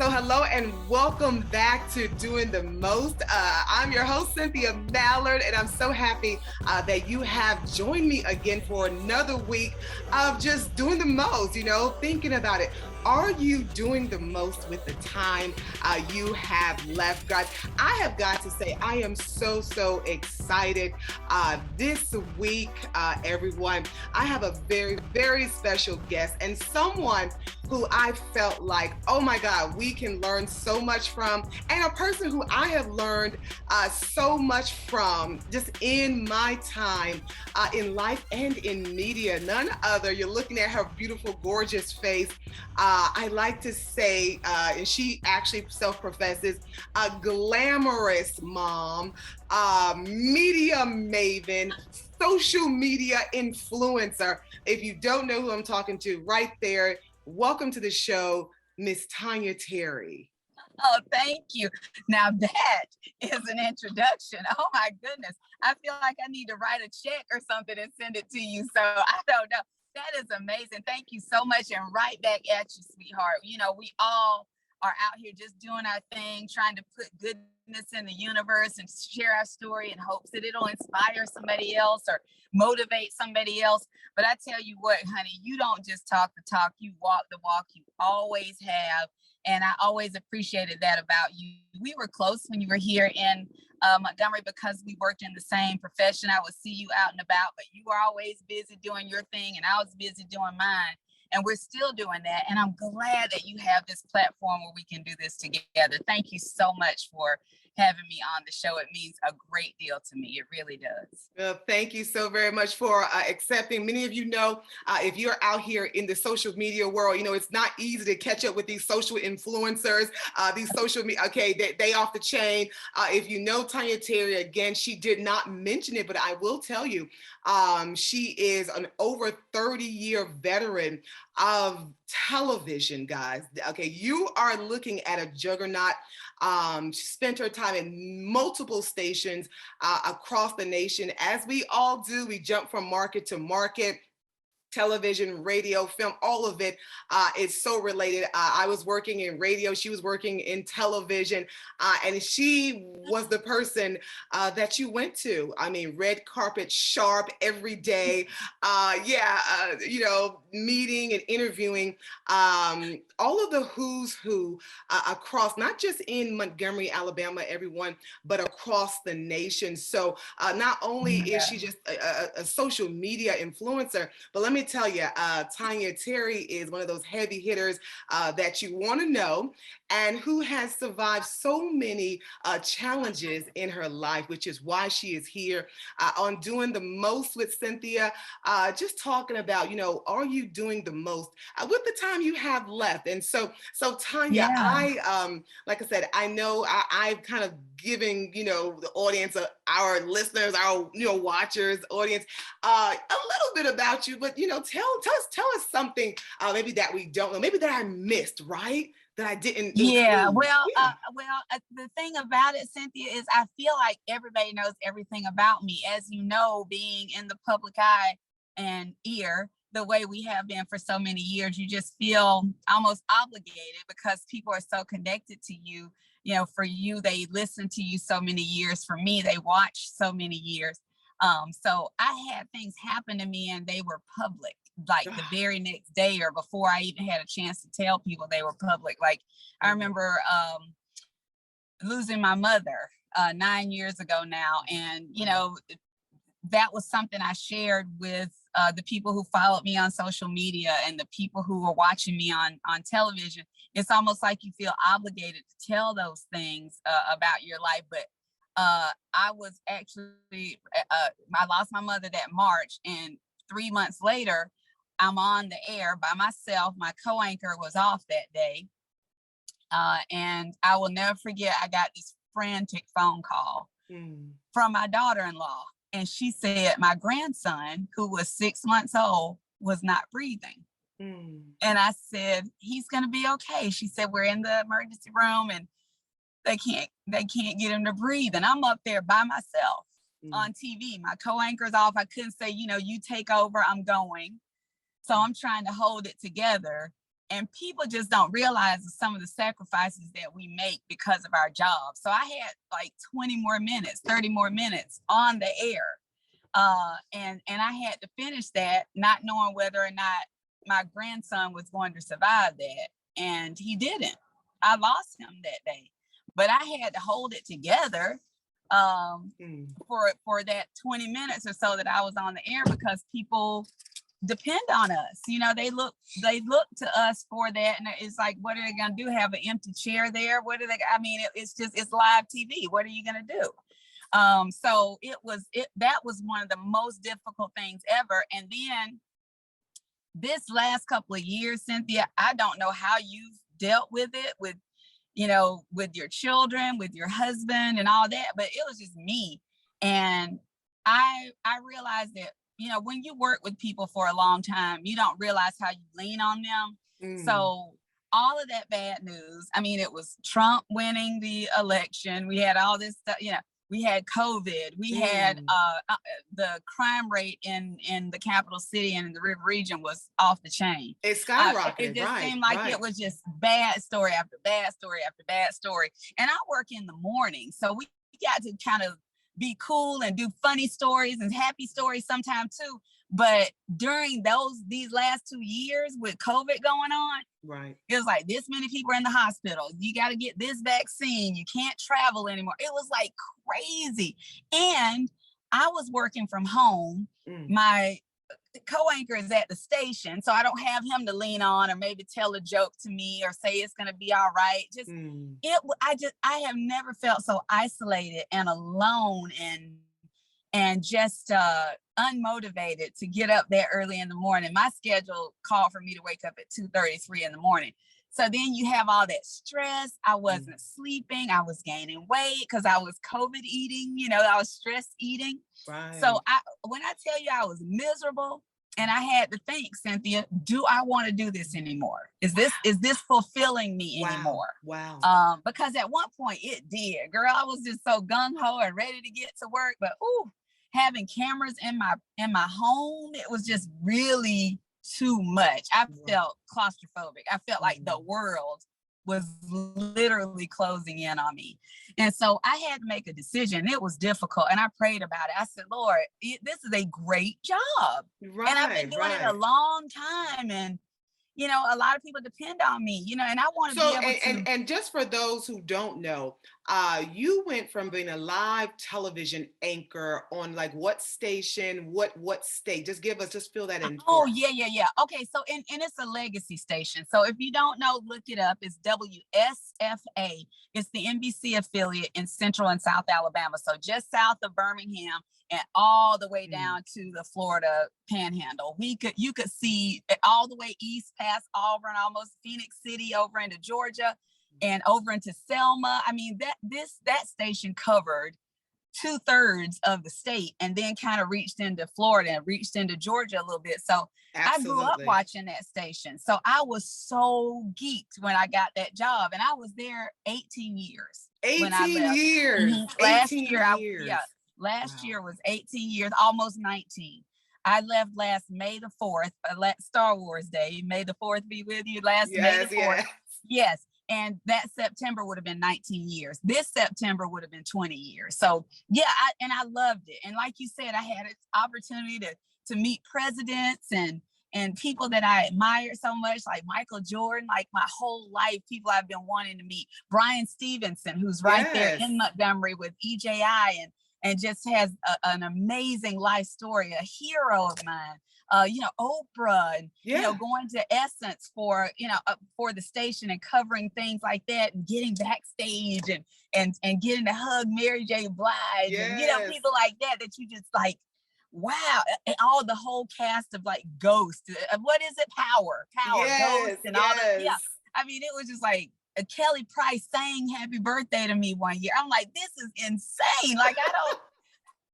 So hello and welcome back to Doing the Most. I'm your host, Cynthia Mallard, and I'm so happy that you have joined me again for another week of just doing the most, thinking about it. Are you doing the most with the time you have left, guys? I have got to say, I am so excited. This week, everyone, I have a very special guest and someone who I felt like, oh my God, we can learn so much from, and a person who I have learned so much from just in my time in life and in media. None other, you're looking at her beautiful, gorgeous face. I like to say, and she actually self-professes, a glamorous mom, media maven, social media influencer. If you don't know who I'm talking to, right there, welcome to the show, Miss Tonya Terry. Oh, thank you. Now that is an introduction. Oh my goodness. I feel like I need to write a check or something and send it to you. So I don't know. That is amazing. Thank you so much. And right back at you, sweetheart. We all are out here just doing our thing, trying to put goodness in the universe and share our story in hopes that it'll inspire somebody else or motivate somebody else. But I tell you what, honey, you don't just talk the talk, you walk the walk. You always have. And I always appreciated that about you. We were close when you were here in Montgomery because we worked in the same profession. I would see you out and about, but you were always busy doing your thing and I was busy doing mine. And we're still doing that. And I'm glad that you have this platform where we can do this together. Thank you so much for having me on the show. It means a great deal to me. It really does. Well, thank you so very much for accepting. Many of you know, if you're out here in the social media world, it's not easy to catch up with these social influencers, these social media, okay, they off the chain. If you know Tonya Terry, again, she did not mention it, but I will tell you, she is an over 30-year veteran of television, guys. Okay, you are looking at a juggernaut. Spent her time in multiple stations across the nation. As we all do, we jump from market to market. Television, radio, film, all of it is so related. I was working in radio, she was working in television, and she was the person that you went to. I mean, red carpet sharp every day. Meeting and interviewing all of the who's who across, not just in Montgomery, Alabama, everyone, but across the nation. So not only is she just a social media influencer, but let me tell you, Tonya Terry is one of those heavy hitters that you want to know, and who has survived so many challenges in her life, which is why she is here on Doing the Most with Cynthia, just talking about, are you doing the most with the time you have left? And so Tonya, I, like I said, I know I've kind of given, the audience, our listeners, our, watchers, audience, a little bit about you, but, tell us something maybe that we don't know, maybe that I missed, right? That I didn't. Yeah. The thing about it, Cynthia, is I feel like everybody knows everything about me. As you know, being in the public eye and ear, the way we have been for so many years, you just feel almost obligated because people are so connected to you. For you, they listen to you so many years. For me, they watch so many years. So I had things happen to me and they were public, like the very next day or before I even had a chance to tell people they were public. Like I remember losing my mother 9 years ago now. And, that was something I shared with the people who followed me on social media and the people who were watching me on television. It's almost like you feel obligated to tell those things about your life. But I was actually, I lost my mother that March, and 3 months later, I'm on the air by myself. My co-anchor was off that day. And I will never forget, I got this frantic phone call from my daughter-in-law. And she said, my grandson, who was 6 months old, was not breathing. And I said, he's going to be okay. She said, we're in the emergency room and they can't get him to breathe. And I'm up there by myself on TV. My co-anchor's off. I couldn't say, you take over, I'm going. So I'm trying to hold it together. And people just don't realize some of the sacrifices that we make because of our jobs. So I had like 20 more minutes, 30 more minutes on the air. And I had to finish that, not knowing whether or not my grandson was going to survive that. And he didn't. I lost him that day. But I had to hold it together for that 20 minutes or so that I was on the air, because people depend on us. You know, they look to us for that. And it's like, what are they going to do? Have an empty chair there? What are they? I mean, it's live TV. What are you going to do? So that was one of the most difficult things ever. And then this last couple of years, Cynthia, I don't know how you've dealt with it, with your children, with your husband and all that, but it was just me. And I realized that, when you work with people for a long time, you don't realize how you lean on them. So all of that bad news, I mean, it was Trump winning the election. We had all this stuff, we had COVID. We had the crime rate in the capital city and in the river region was off the chain. It skyrocketed. It just seemed like it was just bad story after bad story after bad story. And I work in the morning, so we got to kind of be cool and do funny stories and happy stories sometimes too. But during these last 2 years with COVID going on, right, it was like this many people are in the hospital. You got to get this vaccine. You can't travel anymore. It was like crazy. And I was working from home. My co-anchor is at the station, so I don't have him to lean on or maybe tell a joke to me or say it's going to be all right. I have never felt so isolated and alone and just unmotivated to get up that early in the morning. My schedule called for me to wake up at 2:33 in the morning. So then you have all that stress. I wasn't sleeping. I was gaining weight because I was COVID eating, I was stress eating. Right. So when I tell you I was miserable, and I had to think, Cynthia, do I want to do this anymore? Is this fulfilling me anymore? Wow. Because at one point it did, girl. I was just so gung-ho and ready to get to work, but having cameras in my home, it was just really too much. I felt claustrophobic. I felt like the world was literally closing in on me. And so I had to make a decision. It was difficult. And I prayed about it. I said, Lord, this is a great job. Right, and I've been doing it a long time. And, a lot of people depend on me, and I want to be able to. And just for those who don't know, you went from being a live television anchor on like what station, what state? Just fill that in. Oh, yeah. Okay, so and it's a legacy station. So if you don't know, look it up. It's WSFA. It's the NBC affiliate in Central and South Alabama. So just south of Birmingham and all the way down to the Florida Panhandle. You could see it all the way east past Auburn, almost Phoenix City, over into Georgia and over into Selma. I mean, that station covered 2/3 of the state and then kind of reached into Florida and reached into Georgia a little bit. So Absolutely. I grew up watching that station. So I was so geeked when I got that job, and I was there 18 years. 18 years. Last year was 18 years, almost 19. I left last May the 4th, Star Wars Day. May the 4th be with you. May the 4th. Yes. And that September would have been 19 years. This September would have been 20 years. So yeah, I loved it. And like you said, I had an opportunity to meet presidents and people that I admire so much, like Michael Jordan, like my whole life, people I've been wanting to meet. Brian Stevenson, who's right there in Montgomery with EJI and just has an amazing life story, a hero of mine. Oprah, and going to Essence for the station and covering things like that, and getting backstage and getting to hug Mary J. Blige, and people like that you just like, wow. And all the whole cast of like Ghost. What is it? Power, Ghost, and all that. Yeah, I mean, it was just like Kelly Price sang "Happy Birthday" to me one year. I'm like, this is insane. Like,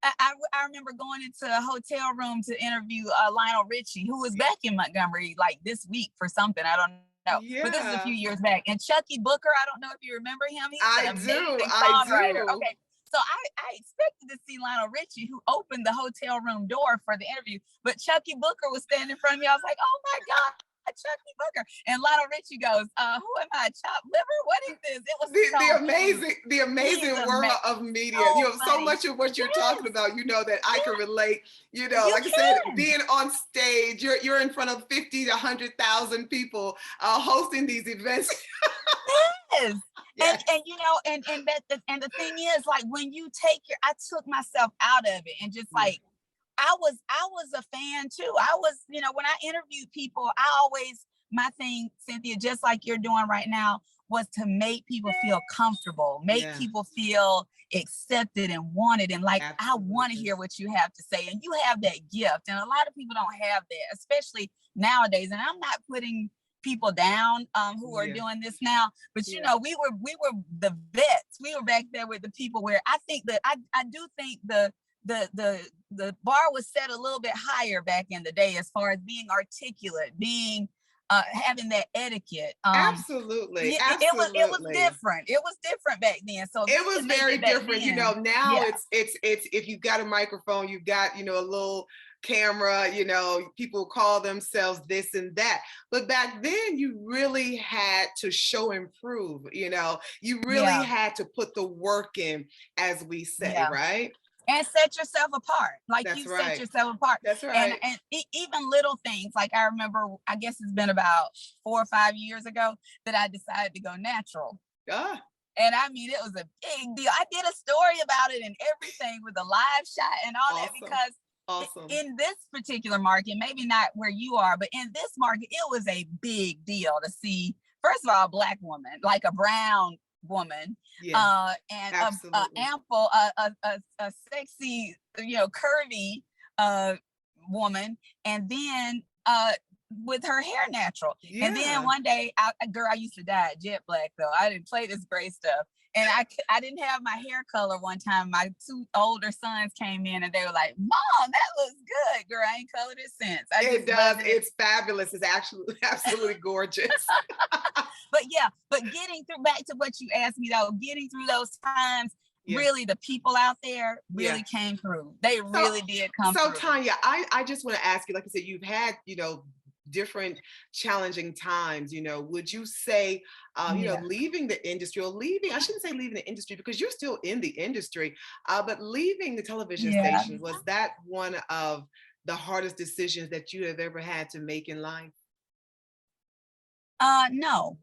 I remember going into a hotel room to interview Lionel Richie, who was back in Montgomery like this week for something. I don't know. Yeah. But this is a few years back. And Chucky Booker, I don't know if you remember him. He's an amazing songwriter. Okay. So I expected to see Lionel Richie, who opened the hotel room door for the interview, but Chucky Booker was standing in front of me. I was like, oh my God, Chucky burger. And Lionel Richie goes, who am I, chopped liver? What is this? It was the amazing world of media. So You know, so funny. much of what you're talking about, you know, that I can relate. You know, You like I said, can. being on stage, you're in front of 50 to 100,000 people hosting these events. Yes. Yes. And you know, and the thing is, like, when you I took myself out of it and just like, I was a fan too. I was, you know, when I interviewed people, my thing, Cynthia, just like you're doing right now, was to make people feel comfortable, make people feel accepted and wanted. And like, I want to hear what you have to say. And you have that gift. And a lot of people don't have that, especially nowadays. And I'm not putting people down who are doing this now, but you know, we were the vets. We were back there with the people where I think that I do think the bar was set a little bit higher back in the day as far as being articulate, being having that etiquette. Absolutely. It was different. It was different back then. So it was very different. You know, now it's if you've got a microphone, you've got, you know, a little camera, you know, people call themselves this and that. But back then you really had to show and prove, you know, you really had to put the work in, as we say, right? And set yourself apart. Like set yourself apart. That's right. And even little things, like I remember, I guess it's been about 4 or 5 years ago that I decided to go natural. And I mean, it was a big deal. I did a story about it and everything with a live shot and all that, because in this particular market, maybe not where you are, but in this market, it was a big deal to see, first of all, a Black woman, like a brown woman, and a ample, a sexy, you know, curvy woman, and then with her hair natural. And then one day, I used to dye it jet black though. I didn't play this gray stuff. And I didn't have my hair color one time. My 2 older sons came in and they were like, "Mom, that looks good, girl. I ain't colored it since." It does. It's fabulous. It's actually absolutely gorgeous. But getting through, back to what you asked me though, getting through those times, really the people out there really came through. They really did come through. So Tonya, I just want to ask you, like I said, you've had, you know, different challenging times, you know, would you say, you know, leaving the industry, or I shouldn't say leaving the industry because you're still in the industry, but leaving the television station, was that one of the hardest decisions that you have ever had to make in life? No,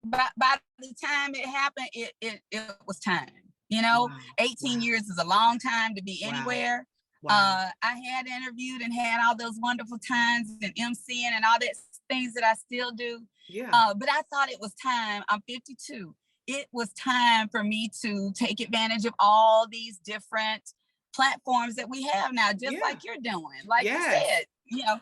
but by the time it happened, it was time, you know. 18 years is a long time to be anywhere. I had interviewed and had all those wonderful times and MCing and all that things that I still do. But I thought it was time. I'm 52. It was time for me to take advantage of all these different platforms that we have now, just like you're doing. Like you said, you know,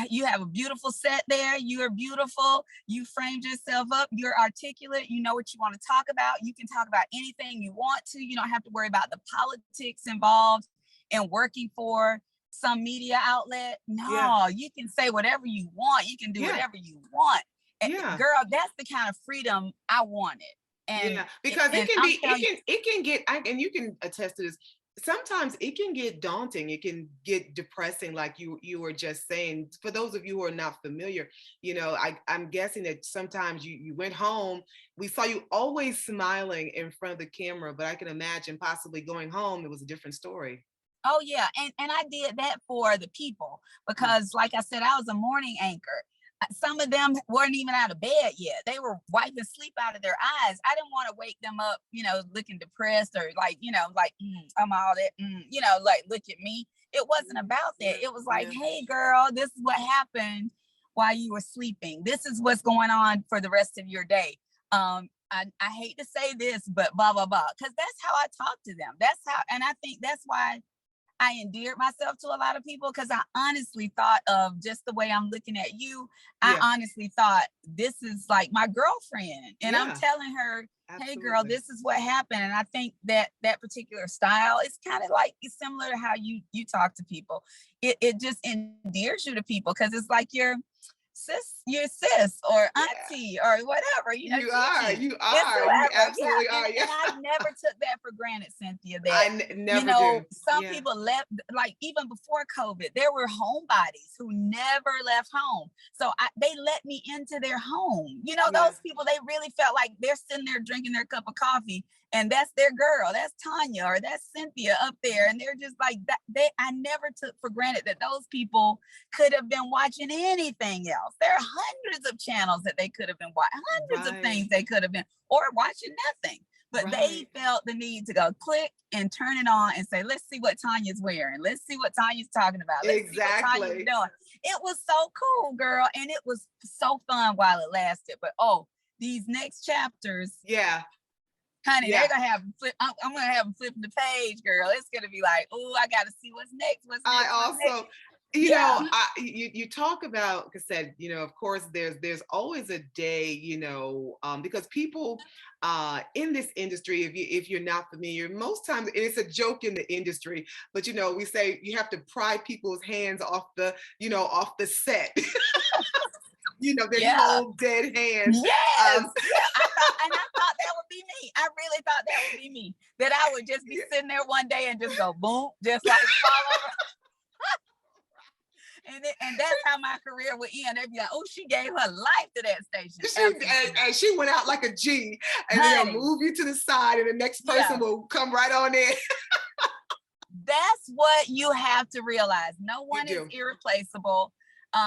you have a beautiful set there. You're beautiful. You framed yourself up. You're articulate. You know what you want to talk about. You can talk about anything you want to. You don't have to worry about the politics involved and working for some media outlet. No, you can say whatever you want. You can do whatever you want. And girl, that's the kind of freedom I wanted. And because it can get, and you can attest to this, sometimes it can get daunting. It can get depressing, like you were just saying. For those of you who are not familiar, you know, I'm guessing that sometimes you went home, we saw you always smiling in front of the camera, but I can imagine possibly going home, it was a different story. Oh yeah, and I did that for the people, because like I said, I was a morning anchor. Some of them weren't even out of bed yet. They were wiping sleep out of their eyes. I didn't want to wake them up, you know, looking depressed or like, you know, like, I'm all that, you know, like, look at me. It wasn't about that. It was like, hey girl, this is what happened while you were sleeping. This is what's going on for the rest of your day. I hate to say this, but blah, blah, blah. Because that's how I talk to them. That's how, and I think that's why I endeared myself to a lot of people, because I honestly thought of just the way I'm looking at you. I honestly thought this is like my girlfriend, and I'm telling her, hey girl, this is what happened. And I think that that particular style is kind of like, it's similar to how you talk to people. It just endears you to people, because it's like you're your sis or Yeah. auntie or whatever, you know, You are. Gigi. You It's are. You whoever. absolutely Yeah. are. Yeah. And I never took that for granted, Cynthia, that, I never do. some Yeah. people left, like even before COVID, there were homebodies who never left home. So they let me into their home. You know, Yeah. those people, they really felt like they're sitting there drinking their cup of coffee and that's their girl, that's Tonya or that's Cynthia up there. And they're just like that. I never took for granted that those people could have been watching anything else. There are hundreds of channels that they could have been watching, hundreds of things they could have been, or watching nothing. But they felt the need to go click and turn it on and say, let's see what Tanya's wearing. Let's see what Tanya's talking about. Let's see what Tanya's doing. It was so cool, girl. And it was so fun while it lasted. But these next chapters. Yeah. Honey, they're gonna have I'm gonna have them flipping the page, girl. It's gonna be like, oh, I gotta see what's next. I also, you know, you talk about, like I said, you know, of course, there's always a day, you know, because people in this industry, if you're not familiar, most times it's a joke in the industry, but you know, we say you have to pry people's hands off the set. You know, their cold, dead hands. Yes. I thought that would be me. I really thought that would be me. That I would just be sitting there one day and just go boom, just like fall over. And that's how my career would end. They'd be like, oh, she gave her life to that station. And she went out like a G, and they'll move you to the side, and the next person will come right on in. That's what you have to realize. No one is irreplaceable.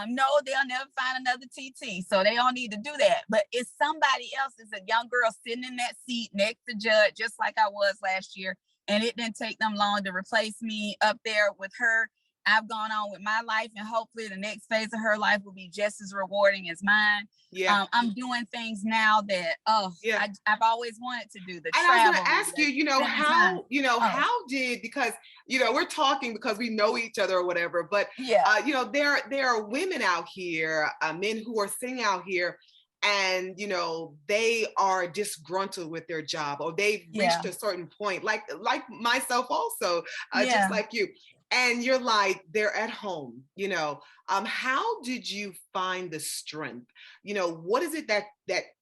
No, they'll never find another TT, so they don't need to do that. But it's somebody else. It's a young girl sitting in that seat next to Judd, just like I was last year. And it didn't take them long to replace me up there with her. I've gone on with my life, and hopefully the next phase of her life will be just as rewarding as mine. Yeah. I'm doing things now that I've always wanted to do. I was going to ask you, you know, how did, because you know, we're talking because we know each other or whatever, but you know, there are women out here, men who are singing out here, and you know, they are disgruntled with their job, or they've reached a certain point, like myself also, just like you. And you're like, they're at home, you know. How did you find the strength? You know, what is it that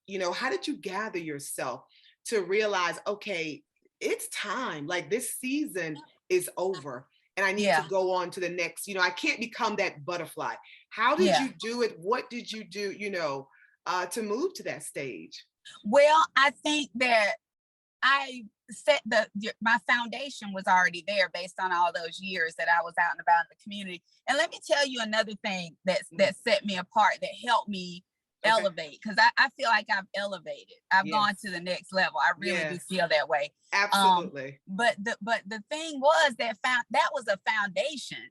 you know, how did you gather yourself to realize, okay, it's time, like this season is over and I need to go on to the next, you know, I can't become that butterfly. How did you do it? What did you do, you know, to move to that stage? Well, I think that I set my foundation was already there based on all those years that I was out and about in the community. And let me tell you another thing that set me apart, that helped me elevate, because I feel like I've elevated. I've gone to the next level. I really do feel that way. Absolutely. But the thing was that was a foundation.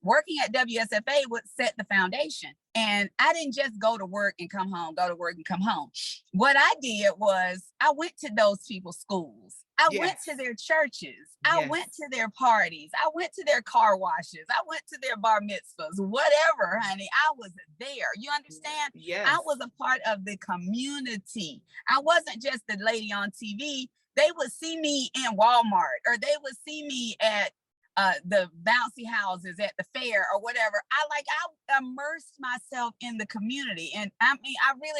Working at WSFA would set the foundation. And I didn't just go to work and come home, go to work and come home. What I did was I went to those people's schools. I went to their churches. I went to their parties. I went to their car washes. I went to their bar mitzvahs, whatever, honey. I was there. You understand? Yes. I was a part of the community. I wasn't just the lady on TV. They would see me in Walmart, or they would see me at the bouncy houses at the fair or whatever. I immersed myself in the community. And I mean,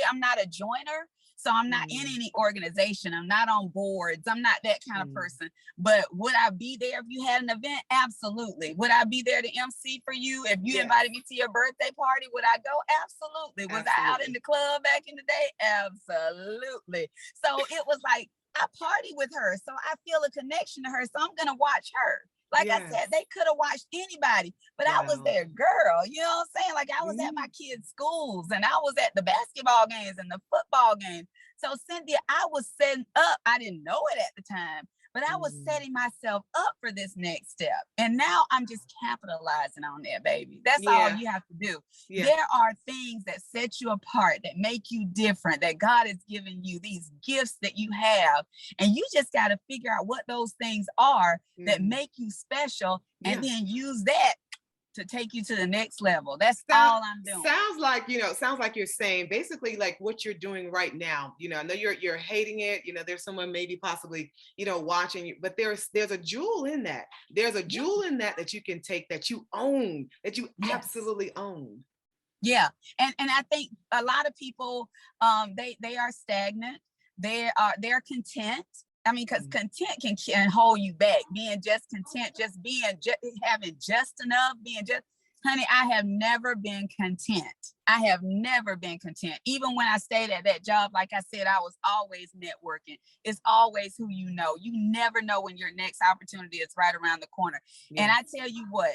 I'm not a joiner. So I'm not in any organization. I'm not on boards. I'm not that kind of person. But would I be there if you had an event? Absolutely. Would I be there to MC for you? If you invited me to your birthday party, would I go? Absolutely. Was I out in the club back in the day? Absolutely. So it was like, I party with her. So I feel a connection to her. So I'm going to watch her. Like I said, they could have watched anybody, but I was their girl. You know what I'm saying? Like I was at my kids' schools, and I was at the basketball games and the football games. So Cynthia, I was setting up. I didn't know it at the time, but I was setting myself up for this next step. And now I'm just capitalizing on that, baby. That's all you have to do. Yeah. There are things that set you apart, that make you different, that God has given you, these gifts that you have. And you just got to figure out what those things are that make you special, and then use that to take you to the next level. That's all I'm doing. Sounds like you're saying basically like what you're doing right now. You know, I know you're hating it. You know, there's someone maybe possibly, you know, watching you, but there's a jewel in that. There's a jewel in that you can take, that you own, that you absolutely own. Yeah. And I think a lot of people, they are stagnant. They're content. I mean, because content can hold you back. Being just content, just having just enough, honey, I have never been content. I have never been content. Even when I stayed at that job, like I said, I was always networking. It's always who you know. You never know when your next opportunity is right around the corner. Yeah. And I tell you what,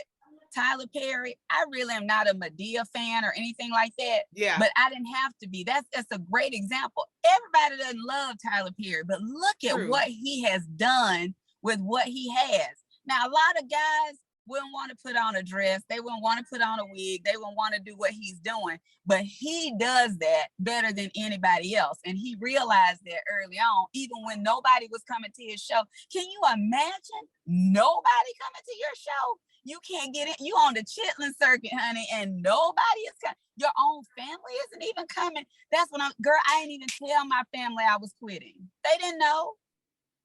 Tyler Perry, I really am not a Madea fan or anything like that. Yeah. But I didn't have to be. That's a great example. Everybody doesn't love Tyler Perry, but look at what he has done with what he has. Now, a lot of guys wouldn't want to put on a dress. They wouldn't want to put on a wig. They wouldn't want to do what he's doing. But he does that better than anybody else. And he realized that early on, even when nobody was coming to his show. Can you imagine nobody coming to your show? You can't get it. You on the Chitlin circuit, honey, and nobody is coming. Your own family isn't even coming. That's when girl, I ain't even tell my family I was quitting. They didn't know.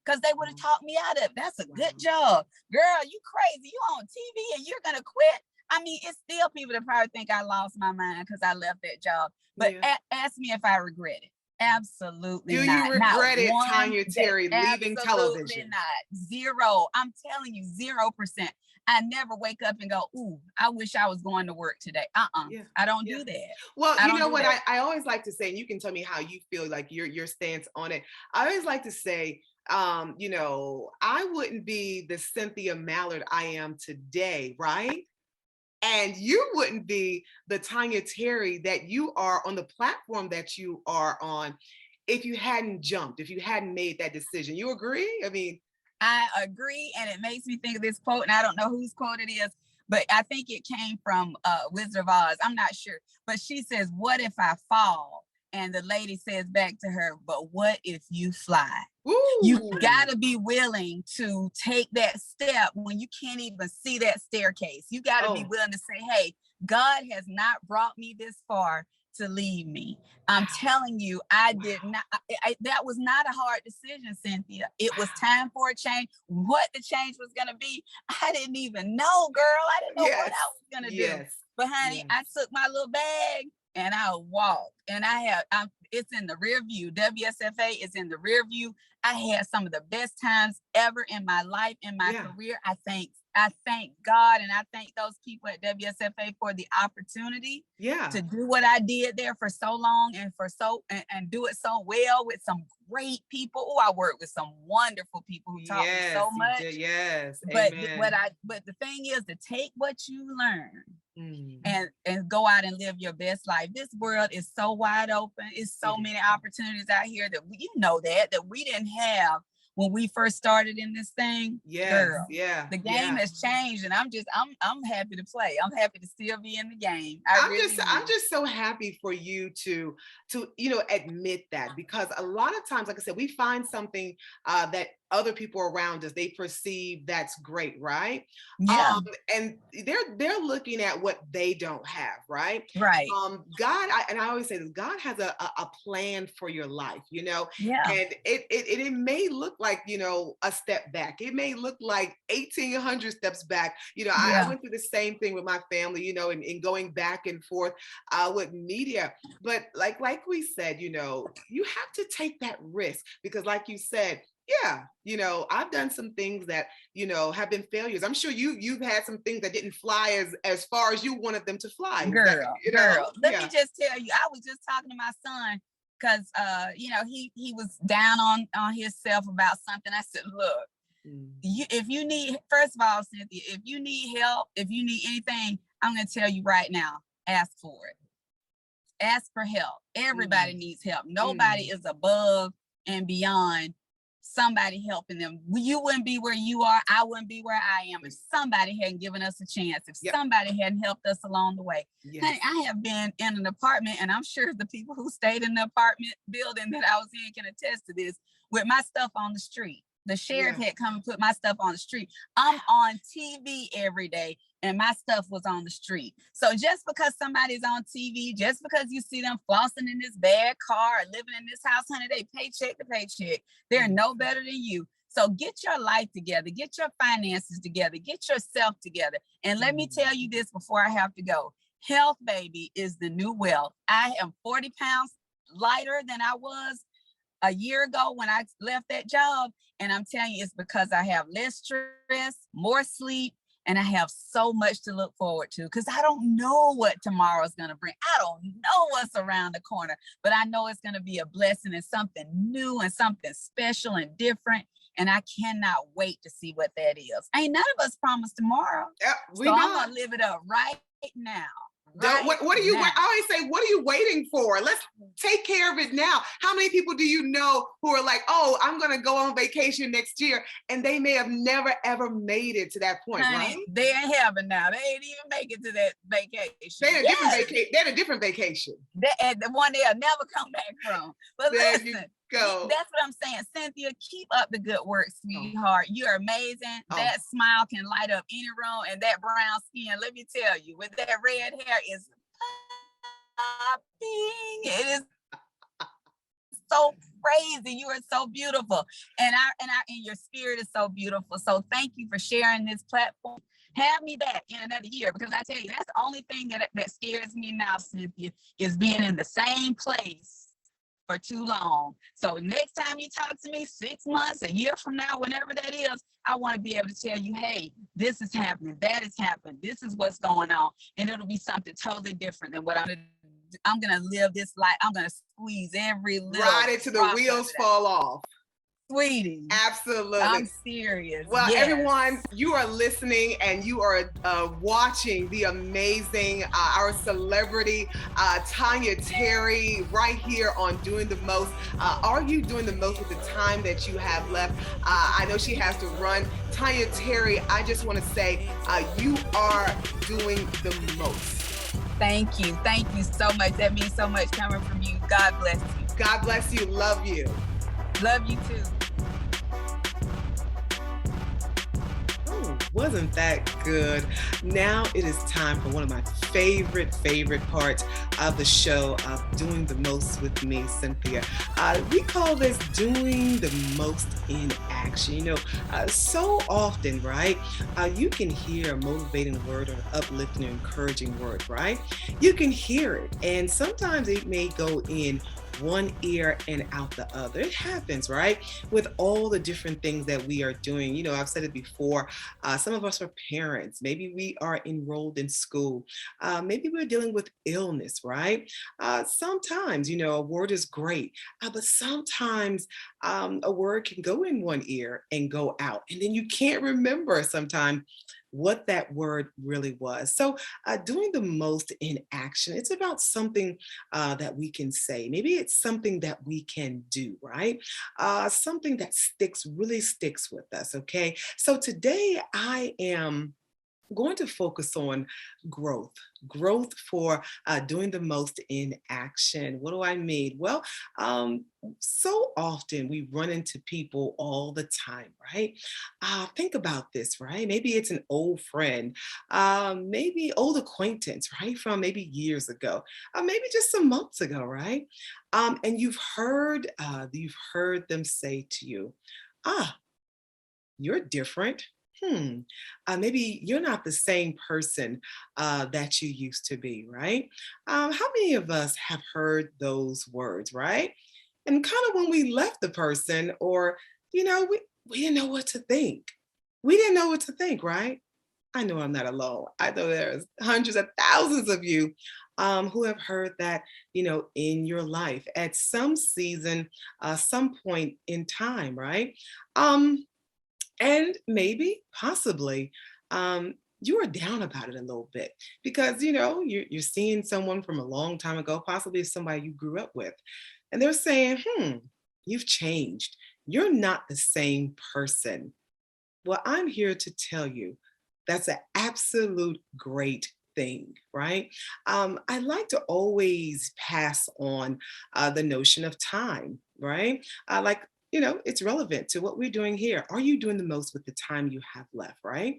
Because they would have talked me out of it. That's a good job. Girl, you crazy. You on TV and you're going to quit. I mean, it's still people that probably think I lost my mind because I left that job. But ask me if I regret it. Absolutely not. Do you regret it, Tonya Terry, leaving television? Absolutely not. Zero. I'm telling you, 0%. I never wake up and go, ooh, I wish I was going to work today. I don't do that. Well, you know what I always like to say, and you can tell me how you feel, like your stance on it. I always like to say, you know, I wouldn't be the Cynthia Mallard I am today, right? And you wouldn't be the Tonya Terry that you are on the platform that you are on if you hadn't jumped, if you hadn't made that decision. You agree? I mean, I agree. And it makes me think of this quote, and I don't know whose quote it is, but I think it came from Wizard of Oz. I'm not sure. But she says, what if I fall? And the lady says back to her, but what if you fly? Ooh. You got to be willing to take that step when you can't even see that staircase. You got to be willing to say, hey, God has not brought me this far to leave me. I'm telling you, I did not. That was not a hard decision, Cynthia. It was time for a change. What the change was going to be, I didn't even know, girl. I didn't know what I was going to do. But honey, I took my little bag and I walked, and it's in the rear view. WSFA is in the rear view. I had some of the best times ever in my life, in my career. I thank God, and I thank those people at WSFA for the opportunity to do what I did there for so long and do it so well with some great people. Oh, I worked with some wonderful people who taught me so much. Yes. But but the thing is to take what you learn and go out and live your best life. This world is so wide open. It's so many opportunities out here that that we didn't have when we first started in this thing. Girl, the game has changed, and I'm happy to play. I'm happy to still be in the game. I'm just so happy for you to admit that, because a lot of times, like I said, we find something that other people around us, they perceive that's great, right? And they're looking at what they don't have, right? Right. I always say this, God has a plan for your life, and it may look like, a step back. It may look like 1,800 steps back. I went through the same thing with my family, and going back and forth with media. But like we said, you have to take that risk, because like you said, I've done some things that, have been failures. I'm sure you've had some things that didn't fly as far as you wanted them to fly. Girl. Let me just tell you, I was just talking to my son because, he was down on himself about something. I said, look, if you need, first of all, Cynthia, if you need help, if you need anything, I'm going to tell you right now, ask for it. Ask for help. Everybody needs help. Nobody is above and beyond somebody helping them. You wouldn't be where you are. I wouldn't be where I am if somebody hadn't given us a chance, if somebody hadn't helped us along the way. Honey, I have been in an apartment, and I'm sure the people who stayed in the apartment building that I was in can attest to this, with my stuff on the street. The sheriff had come and put my stuff on the street. I'm on TV every day, and my stuff was on the street. So just because somebody's on TV, just because you see them flossing in this bad car or living in this house, honey, they paycheck to paycheck. They're no better than you. So get your life together, get your finances together, get yourself together. And let me tell you this before I have to go. Health, baby, is the new wealth. I am 40 pounds lighter than I was a year ago when I left that job. And I'm telling you, it's because I have less stress, more sleep, and I have so much to look forward to, because I don't know what tomorrow's going to bring. I don't know what's around the corner, but I know it's going to be a blessing and something new and something special and different. And I cannot wait to see what that is. Ain't none of us promised tomorrow. Yeah, so I'm going to live it up right now. What are you? I always say, what are you waiting for? Let's take care of it now. How many people do you know who are like, oh, I'm going to go on vacation next year, and they may have never ever made it to that point, honey, right? They in heaven now. They ain't even make it to that vacation. They're a different vacation. The one they'll never come back from. But there listen, you go. That's what I'm saying. Cynthia, keep up the good work, sweetheart. You're amazing. That smile can light up any room, and that brown skin, let me tell you, with that red hair is popping. It is so crazy. You are so beautiful. And your spirit is so beautiful. So thank you for sharing this platform. Have me back in another year, because I tell you, that's the only thing that scares me now, Cynthia, is being in the same place for too long. So next time you talk to me, 6 months, a year from now, whenever that is, I want to be able to tell you, hey, this is happening, that is happening, this is what's going on. And it'll be something totally different than what I'm going to live this life. I'm going to squeeze every little ride it till the wheels fall off. Sweetie. Absolutely. I'm serious. Well, everyone, you are listening and you are watching the amazing, our celebrity, Tonya Terry, right here on Doing the Most. Are you doing the most with the time that you have left? I know she has to run. Tonya Terry, I just want to say you are doing the most. Thank you. Thank you so much. That means so much coming from you. God bless you. God bless you. Love you. Love you too. Wasn't that good? Now it is time for one of my favorite parts of the show of Doing the Most with me, Cynthia. We call this Doing the Most in Action. You know, so often, right, you can hear a motivating word or an uplifting or encouraging word, right? You can hear it, and sometimes it may go in one ear and out the other. It happens, right? With all the different things that we are doing. You know, I've said it before, some of us are parents. Maybe we are enrolled in school. Maybe we're dealing with illness, right? Sometimes, you know, a word is great, but sometimes a word can go in one ear and go out. And then you can't remember sometimes what that word really was. So doing the most in action, it's about something that we can say. Maybe it's something that we can do, right? Something that really sticks with us, okay? So today I am going to focus on growth for doing the most in action. What do I mean? Well, so often we run into people all the time, right? Think about this, right? Maybe it's an old friend, maybe old acquaintance, right? From maybe years ago, maybe just some months ago, right? And you've heard them say to you, you're different. Maybe you're not the same person that you used to be, right? How many of us have heard those words, right? And kind of when we left the person, or, you know, we didn't know what to think. We didn't know what to think, right? I know I'm not alone. I know there's hundreds of thousands of you who have heard that, you know, in your life at some season, some point in time, right? And maybe, possibly, you are down about it a little bit because, you know, you're seeing someone from a long time ago, possibly somebody you grew up with, and they're saying, you've changed. You're not the same person. Well, I'm here to tell you that's an absolute great thing, right? I like to always pass on the notion of time, right? Like, you know, it's relevant to what we're doing here. Are you doing the most with the time you have left, right?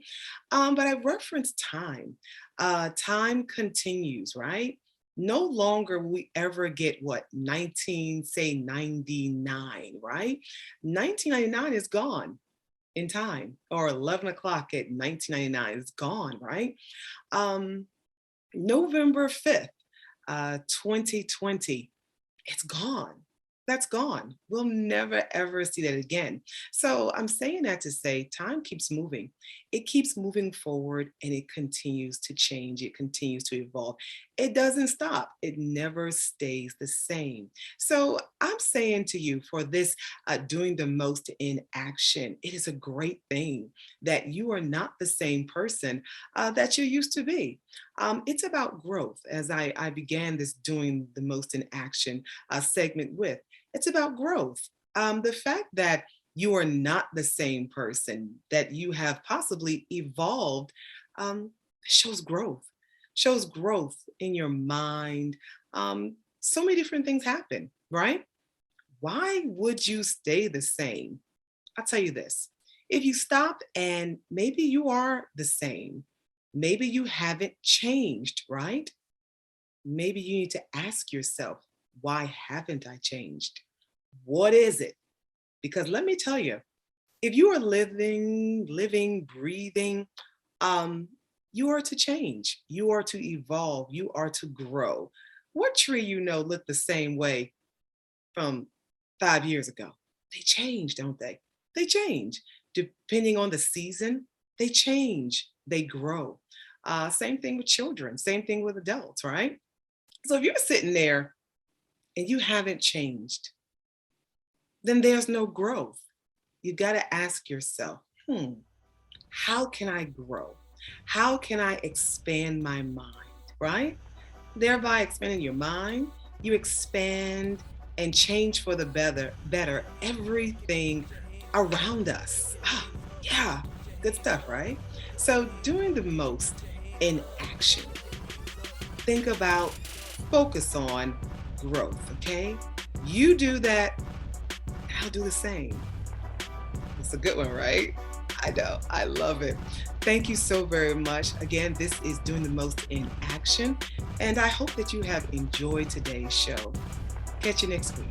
But I reference time. Time continues, right? No longer will we ever get what, 1999, right? 1999 is gone in time, or 11 o'clock at 1999 is gone, right? November 5th, 2020, it's gone. That's gone. We'll never ever see that again. So I'm saying that to say time keeps moving. It keeps moving forward and it continues to change. It continues to evolve. It doesn't stop. It never stays the same. So I'm saying to you for this doing the most in action, it is a great thing that you are not the same person that you used to be. It's about growth, as I began this doing the most in action segment with. It's about growth. The fact that you are not the same person, that you have possibly evolved, shows growth, shows growth in your mind. So many different things happen, right? Why would you stay the same? I'll tell you this. If you stop and maybe you are the same, maybe you haven't changed, right? Maybe you need to ask yourself, why haven't I changed? What is it? Because let me tell you, if you are living, breathing, um, you are to change, you are to evolve, you are to grow. What tree you know looked the same way from 5 years ago? They change, don't they? They change. Depending on the season, they change, they grow. Same thing with children, same thing with adults, right? So if you're sitting there and you haven't changed, then there's no growth. You got to ask yourself, how can I grow? How can I expand my mind, right? Thereby expanding your mind, you expand and change for the better everything around us. Yeah, good stuff, right? So doing the most in action. Think about, focus on growth, okay? You do that, I'll do the same. It's a good one, right? I know, I love it. Thank you so very much. Again, this is Doing the Most in Action, and I hope that you have enjoyed today's show. Catch you next week.